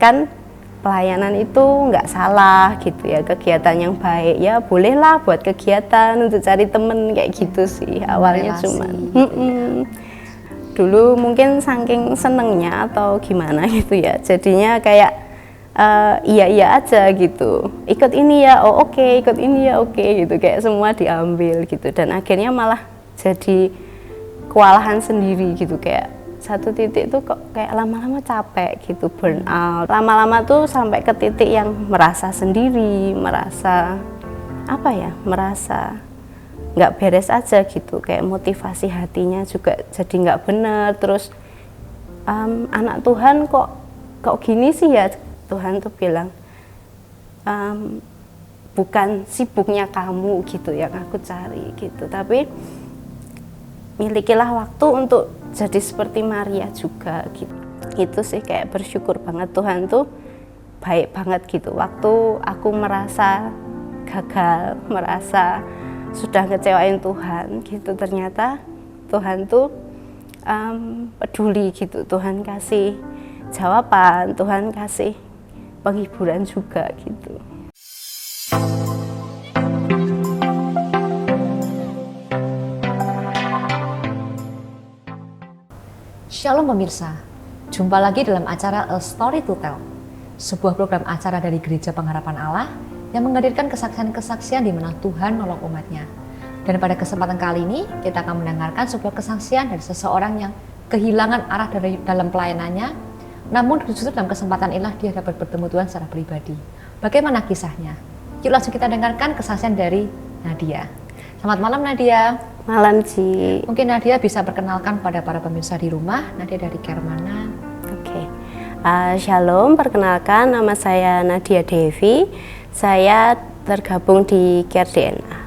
kan pelayanan itu nggak salah gitu ya, kegiatan yang baik ya, bolehlah buat kegiatan untuk cari temen kayak gitu sih awalnya. Cuman dulu mungkin saking senengnya atau gimana gitu ya, jadinya kayak iya aja gitu, ikut ini ya, oh oke, ikut ini ya, oke gitu, kayak semua diambil gitu, dan akhirnya malah jadi kewalahan sendiri gitu, kayak satu titik tuh kok kayak lama-lama capek gitu, burn out. Lama-lama tuh sampai ke titik yang merasa sendiri, merasa apa ya, merasa nggak beres aja gitu, kayak motivasi hatinya juga jadi nggak bener. Terus anak Tuhan kok gini sih ya, Tuhan tuh bilang bukan sibuknya kamu gitu yang aku cari gitu, tapi milikilah waktu untuk jadi seperti Maria juga gitu. Itu sih kayak bersyukur banget, Tuhan tuh baik banget gitu. Waktu aku merasa gagal, merasa sudah ngecewain Tuhan gitu, ternyata Tuhan tuh peduli gitu. Tuhan kasih jawaban, Tuhan kasih penghiburan juga gitu. Shalom pemirsa, jumpa lagi dalam acara A Story to Tell, sebuah program acara dari Gereja Pengharapan Allah yang menghadirkan kesaksian-kesaksian di mana Tuhan nolong umatnya. Dan pada kesempatan kali ini, kita akan mendengarkan sebuah kesaksian dari seseorang yang kehilangan arah dari dalam pelayanannya, namun justru dalam kesempatan inilah dia dapat bertemu Tuhan secara pribadi. Bagaimana kisahnya? Yuk langsung kita dengarkan kesaksian dari Nadia. Selamat malam Nadia. Malam Ci. Mungkin Nadia bisa perkenalkan pada para pemirsa di rumah, Nadia dari care mana? Oke. Shalom, perkenalkan nama saya Nadia Devi. Saya tergabung di Care DNA.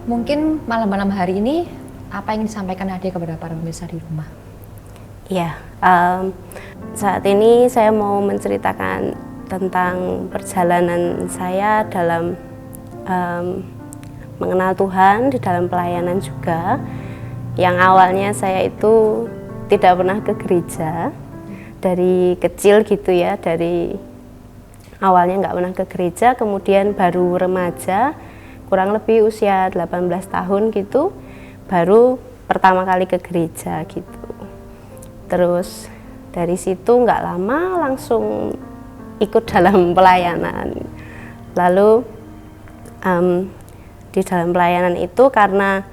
Mungkin malam-malam hari ini apa yang disampaikan Nadia kepada para pemirsa di rumah? Ya, saat ini saya mau menceritakan tentang perjalanan saya dalam mengenal Tuhan di dalam pelayanan juga. Yang awalnya saya itu tidak pernah ke gereja dari kecil gitu ya, dari awalnya nggak pernah ke gereja, kemudian baru remaja, kurang lebih usia 18 tahun gitu, baru pertama kali ke gereja gitu. Terus dari situ nggak lama langsung ikut dalam pelayanan. Lalu di dalam pelayanan itu karena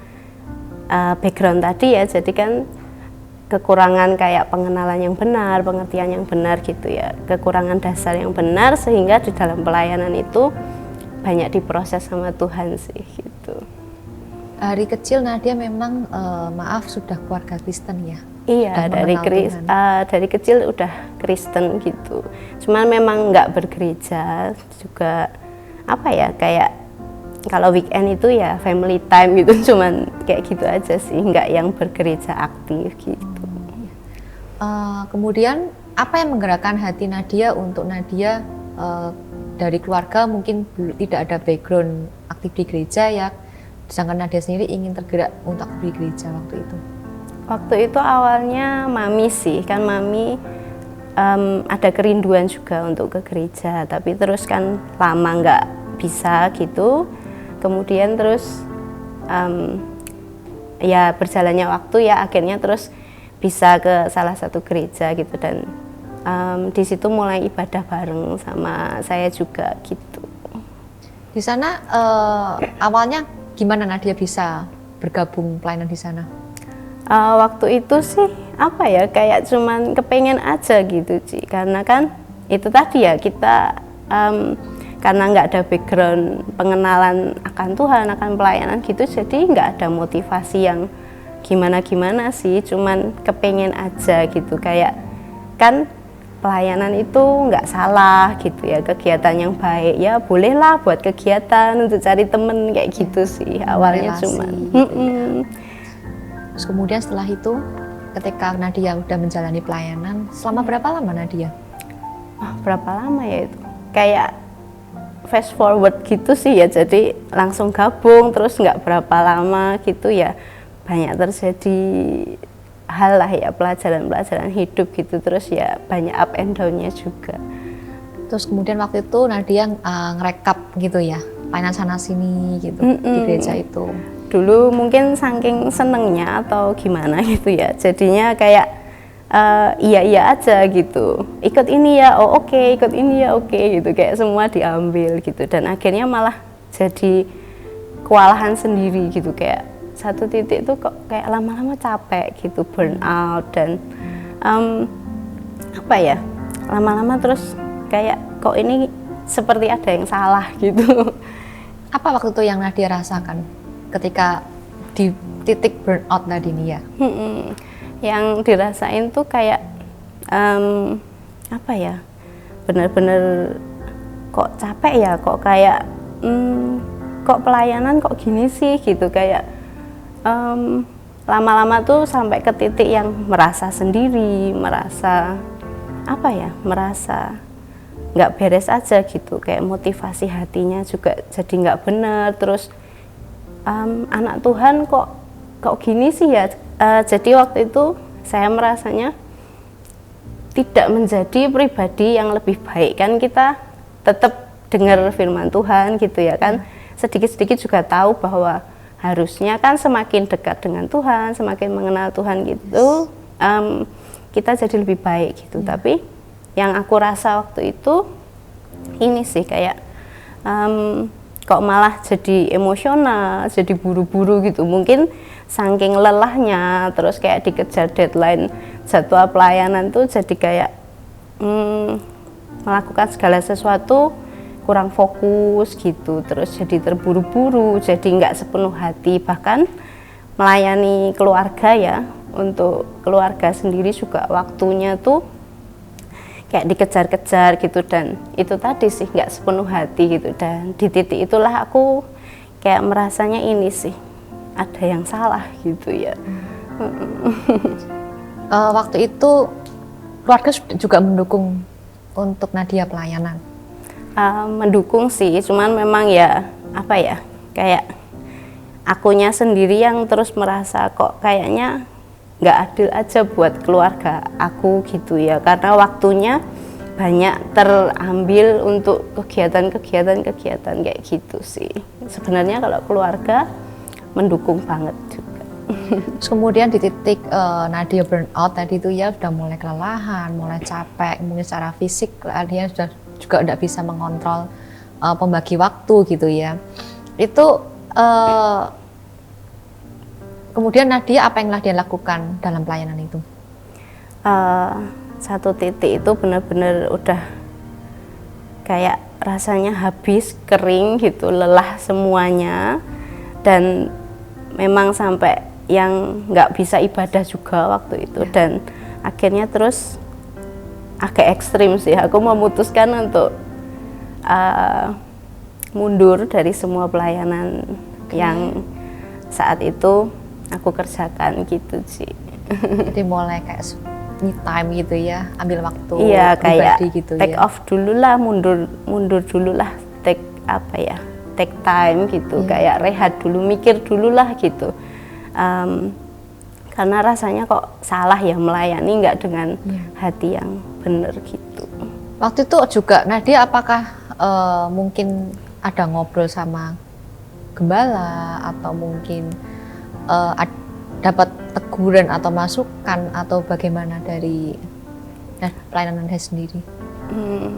background tadi ya, jadi kan kekurangan kayak pengenalan yang benar, pengertian yang benar gitu ya, kekurangan dasar yang benar, sehingga di dalam pelayanan itu banyak diproses sama Tuhan sih gitu. Dari kecil Nadia memang maaf sudah keluarga Kristen ya? Iya, dari kecil udah Kristen gitu. Cuman memang nggak bergereja juga, apa ya, kayak kalau weekend itu ya family time gitu, cuman kayak gitu aja sih, nggak yang bergereja aktif gitu. Kemudian apa yang menggerakkan hati Nadia untuk Nadia dari keluarga mungkin tidak ada background aktif di gereja ya, sedangkan Nadia sendiri ingin tergerak untuk aktif di gereja waktu itu? Waktu itu awalnya mami sih, kan mami ada kerinduan juga untuk ke gereja, tapi terus kan lama nggak bisa gitu. Kemudian terus ya berjalannya waktu ya, akhirnya terus bisa ke salah satu gereja gitu, dan di situ mulai ibadah bareng sama saya juga gitu. Di sana awalnya gimana Nadia bisa bergabung pelayanan di sana? Waktu itu sih apa ya, kayak cuman kepengen aja gitu Ci, karena kan itu tadi ya, kita karena nggak ada background pengenalan akan Tuhan, akan pelayanan gitu, jadi nggak ada motivasi yang gimana-gimana sih, cuman kepengen aja gitu, kayak kan pelayanan itu nggak salah gitu ya, kegiatan yang baik ya, bolehlah buat kegiatan untuk cari temen kayak gitu sih awalnya. Relasi, cuman gitu ya. Terus kemudian setelah itu ketika Nadia udah menjalani pelayanan, selama berapa lama Nadia? Berapa lama ya itu, kayak fast forward gitu sih ya, jadi langsung gabung, terus nggak berapa lama gitu ya banyak terjadi hal lah ya, pelajaran-pelajaran hidup gitu, terus ya banyak up and down-nya juga. Terus kemudian waktu itu Nadia ngerekap gitu ya, pelayanan sana sini gitu di gereja itu. Dulu mungkin saking senengnya atau gimana gitu ya, jadinya kayak iya aja gitu, ikut ini ya, oh oke, ikut ini ya, oke gitu, kayak semua diambil gitu, dan akhirnya malah jadi kewalahan sendiri gitu, kayak satu titik tuh kok kayak lama-lama capek gitu, burn out, dan apa ya, lama-lama terus kayak kok ini seperti ada yang salah gitu. Apa waktu itu yang Nadia rasakan ketika di titik burnout tadi nih ya? Yang dirasain tuh kayak apa ya, bener-bener kok capek ya, kok kayak kok pelayanan kok gini sih gitu, kayak lama-lama tuh sampai ke titik yang merasa sendiri, merasa apa ya, merasa nggak beres aja gitu, kayak motivasi hatinya juga jadi nggak bener, terus anak Tuhan kok gini sih ya. Jadi waktu itu saya merasanya tidak menjadi pribadi yang lebih baik, kan kita tetap dengar firman Tuhan gitu ya kan, sedikit-sedikit juga tahu bahwa harusnya kan semakin dekat dengan Tuhan, semakin mengenal Tuhan gitu, kita jadi lebih baik gitu. Tapi yang aku rasa waktu itu ini sih kayak kok malah jadi emosional, jadi buru-buru gitu, mungkin saking lelahnya, terus kayak dikejar deadline jadwal pelayanan tuh jadi kayak melakukan segala sesuatu kurang fokus gitu, terus jadi terburu-buru, jadi nggak sepenuh hati, bahkan melayani keluarga ya, untuk keluarga sendiri juga waktunya tuh kayak dikejar-kejar gitu, dan itu tadi sih nggak sepenuh hati gitu, dan di titik itulah aku kayak merasanya ini sih ada yang salah gitu ya. Waktu itu keluarga juga mendukung untuk Nadia pelayanan? Mendukung sih, cuman memang ya apa ya, kayak akunya sendiri yang terus merasa kok kayaknya nggak adil aja buat keluarga aku gitu ya, karena waktunya banyak terambil untuk kegiatan kayak gitu sih. Sebenarnya kalau keluarga mendukung banget juga. Terus kemudian di titik Nadia burnout tadi itu ya, sudah mulai kelelahan, mulai capek, mungkin secara fisik dia sudah juga tidak bisa mengontrol pembagi waktu gitu ya. Itu kemudian Nadia, apa yang Nadia lakukan dalam pelayanan itu? Satu titik itu benar-benar udah kayak rasanya habis, kering gitu, lelah semuanya, dan memang sampai yang nggak bisa ibadah juga waktu itu, dan akhirnya terus agak ekstrim sih, aku memutuskan untuk mundur dari semua pelayanan yang saat itu aku kerjakan gitu sih. Jadi mulai kayak me time gitu ya, ambil waktu iya, kayak gitu take ya. off dulu lah, mundur dulu lah, take apa ya, take time gitu, kayak rehat dulu, mikir dulu lah gitu, karena rasanya kok salah ya melayani nggak dengan hati yang benar gitu. Waktu itu juga Nadia apakah mungkin ada ngobrol sama gembala, atau mungkin dapat teguran atau masukan atau bagaimana dari pelayanan Nadia sendiri?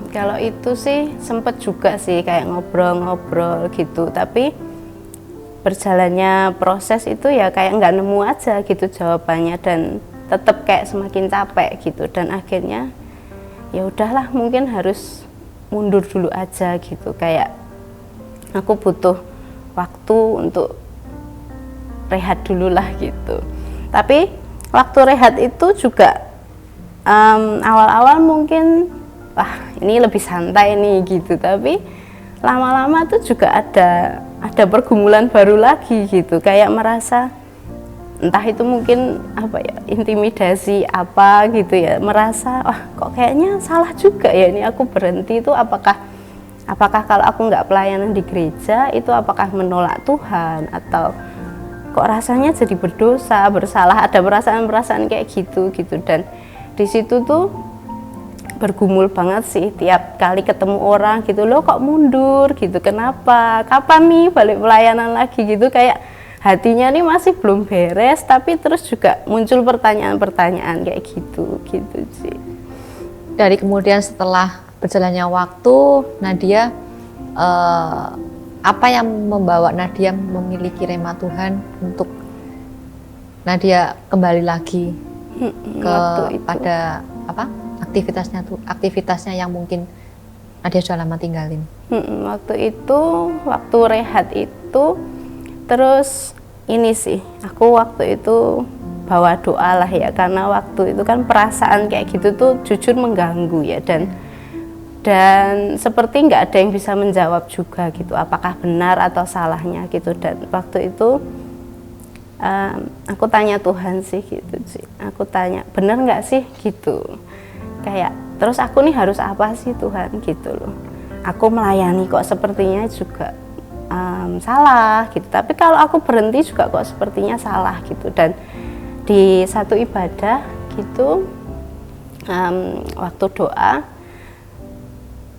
Kalau itu sih sempet juga sih kayak ngobrol-ngobrol gitu, tapi berjalannya proses itu ya kayak nggak nemu aja gitu jawabannya, dan tetap kayak semakin capek gitu, dan akhirnya ya udahlah, mungkin harus mundur dulu aja gitu, kayak aku butuh waktu untuk rehat dulu lah gitu. Tapi waktu rehat itu juga awal-awal mungkin wah ini lebih santai nih gitu, tapi lama-lama tuh juga ada pergumulan baru lagi gitu, kayak merasa entah itu mungkin apa ya, intimidasi apa gitu ya, merasa wah kok kayaknya salah juga ya ini aku berhenti itu, apakah kalau aku nggak pelayanan di gereja itu apakah menolak Tuhan, atau kok rasanya jadi berdosa, bersalah, ada perasaan-perasaan kayak gitu. Dan di situ tuh bergumul banget sih, tiap kali ketemu orang gitu, loh kok mundur gitu, kenapa, kapan nih balik pelayanan lagi gitu, kayak hatinya nih masih belum beres, tapi terus juga muncul pertanyaan-pertanyaan kayak gitu sih. Dari kemudian setelah berjalannya waktu, Nadia apa yang membawa Nadia memiliki rema Tuhan untuk Nadia kembali lagi pada apa aktivitasnya yang mungkin Nadia sudah lama tinggalin? Waktu itu, waktu rehat itu, terus ini sih, aku waktu itu bawa doa lah ya, karena waktu itu kan perasaan kayak gitu tuh jujur mengganggu ya, dan seperti nggak ada yang bisa menjawab juga gitu, apakah benar atau salahnya gitu. Dan waktu itu aku tanya Tuhan sih gitu sih, aku tanya benar nggak sih gitu, kayak terus aku nih harus apa sih Tuhan gitu loh, aku melayani kok sepertinya juga salah gitu, tapi kalau aku berhenti juga kok sepertinya salah gitu. Dan di satu ibadah gitu, waktu doa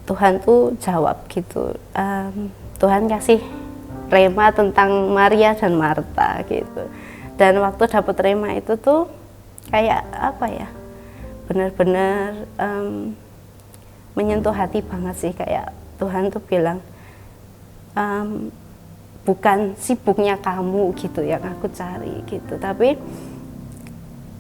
Tuhan tuh jawab gitu, Tuhan kasih rema tentang Maria dan Marta gitu. Dan waktu dapat rema itu tuh kayak apa ya, benar-benar menyentuh hati banget sih, kayak Tuhan tuh bilang bukan sibuknya kamu gitu yang aku cari gitu, tapi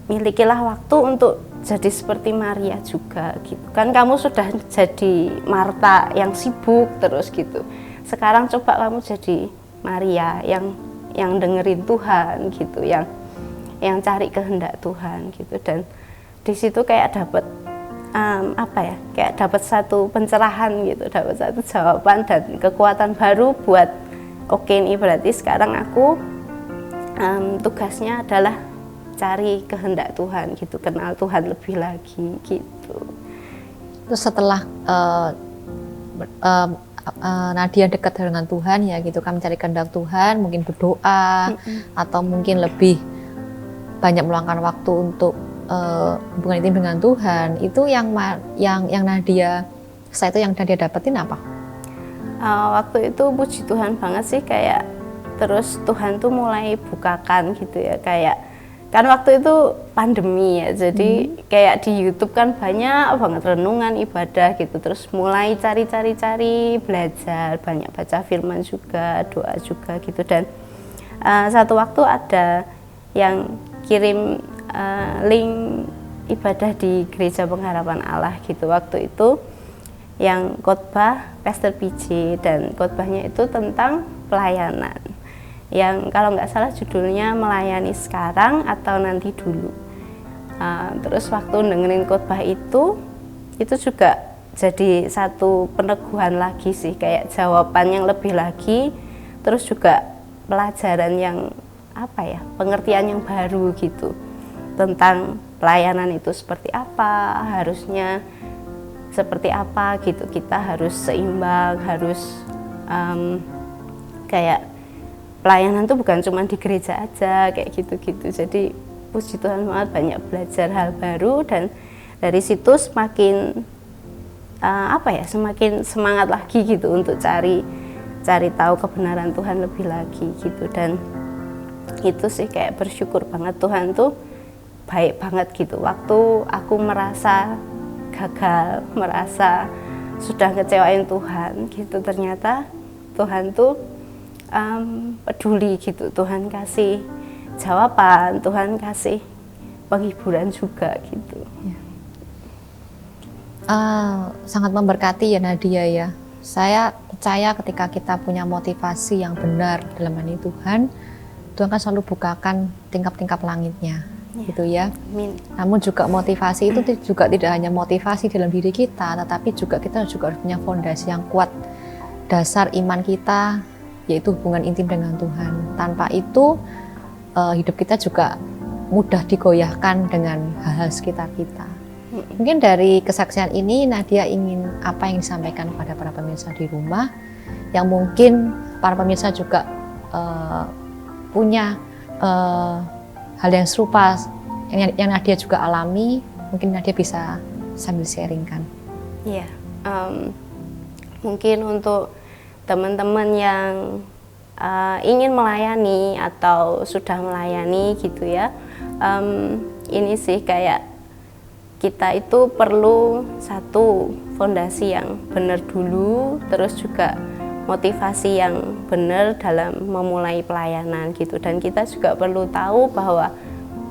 milikilah waktu untuk jadi seperti Maria juga gitu. Kan kamu sudah jadi Marta yang sibuk terus gitu. Sekarang coba kamu jadi Maria yang dengerin Tuhan gitu, yang cari kehendak Tuhan gitu. Dan di situ kayak dapat apa ya? Kayak dapat satu pencerahan gitu, dapat satu jawaban dan kekuatan baru buat oke ini berarti sekarang aku tugasnya adalah cari kehendak Tuhan gitu, kenal Tuhan lebih lagi gitu. Terus setelah Nadia dekat dengan Tuhan ya gitu kan, mencari kehendak Tuhan, mungkin berdoa atau mungkin lebih banyak meluangkan waktu untuk hubungan intim dengan Tuhan, itu yang Nadia saya itu yang Nadia dapetin apa? Waktu itu puji Tuhan banget sih, kayak terus Tuhan tuh mulai bukakan gitu ya, kayak kan waktu itu pandemi ya, jadi kayak di YouTube kan banyak banget renungan ibadah gitu, terus mulai cari belajar, banyak baca firman juga, doa juga gitu. Dan satu waktu ada yang kirim link ibadah di Gereja Pengharapan Allah gitu, waktu itu yang khotbah Pastor PJ, dan khotbahnya itu tentang pelayanan, yang kalau nggak salah judulnya melayani sekarang atau nanti dulu. Terus waktu dengerin khotbah itu juga jadi satu peneguhan lagi sih, kayak jawaban yang lebih lagi, terus juga pelajaran yang apa ya, pengertian yang baru gitu tentang pelayanan itu seperti apa, harusnya seperti apa gitu, kita harus seimbang, harus kayak pelayanan tuh bukan cuma di gereja aja kayak gitu-gitu. Jadi puji Tuhan banget, banyak belajar hal baru, dan dari situ semakin semakin semangat lagi gitu untuk cari tahu kebenaran Tuhan lebih lagi gitu. Dan itu sih kayak bersyukur banget, Tuhan tuh baik banget gitu. Waktu aku merasa gagal, merasa sudah ngecewain Tuhan gitu, ternyata Tuhan tuh peduli gitu, Tuhan kasih jawaban, Tuhan kasih penghiburan juga gitu. Sangat memberkati ya Nadia ya. Saya percaya ketika kita punya motivasi yang benar dalam melayani Tuhan, Tuhan kan selalu bukakan tingkap-tingkap langitnya gitu ya. Amin. Namun juga motivasi itu juga tidak hanya motivasi dalam diri kita, tetapi kita juga harus punya fondasi yang kuat, dasar iman kita yaitu hubungan intim dengan Tuhan. Tanpa itu hidup kita juga mudah digoyahkan dengan hal-hal sekitar kita. Mungkin dari kesaksian ini Nadia ingin apa yang disampaikan kepada para pemirsa di rumah, yang mungkin para pemirsa juga punya hal yang serupa yang Nadia juga alami, mungkin Nadia bisa sambil sharingkan. Iya, mungkin untuk teman-teman yang ingin melayani atau sudah melayani gitu ya, ini sih kayak kita itu perlu satu fondasi yang benar dulu, terus juga motivasi yang benar dalam memulai pelayanan gitu. Dan kita juga perlu tahu bahwa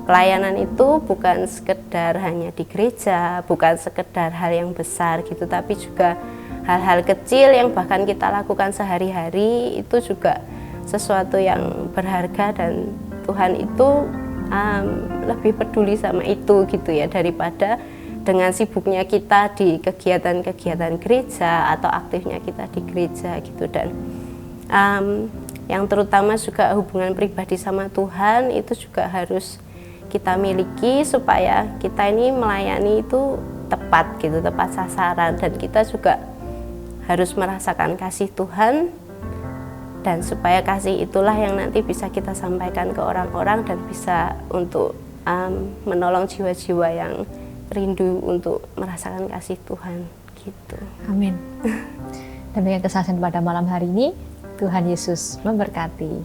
pelayanan itu bukan sekedar hanya di gereja, bukan sekedar hal yang besar gitu, tapi juga hal-hal kecil yang bahkan kita lakukan sehari-hari itu juga sesuatu yang berharga, dan Tuhan itu lebih peduli sama itu gitu ya, daripada dengan sibuknya kita di kegiatan-kegiatan gereja atau aktifnya kita di gereja gitu. Dan yang terutama juga hubungan pribadi sama Tuhan itu juga harus kita miliki supaya kita ini melayani itu tepat gitu, tepat sasaran, dan kita juga harus merasakan kasih Tuhan, dan supaya kasih itulah yang nanti bisa kita sampaikan ke orang-orang dan bisa untuk menolong jiwa-jiwa yang rindu untuk merasakan kasih Tuhan gitu. Amin. Dan dengan kesaksian pada malam hari ini, Tuhan Yesus memberkati.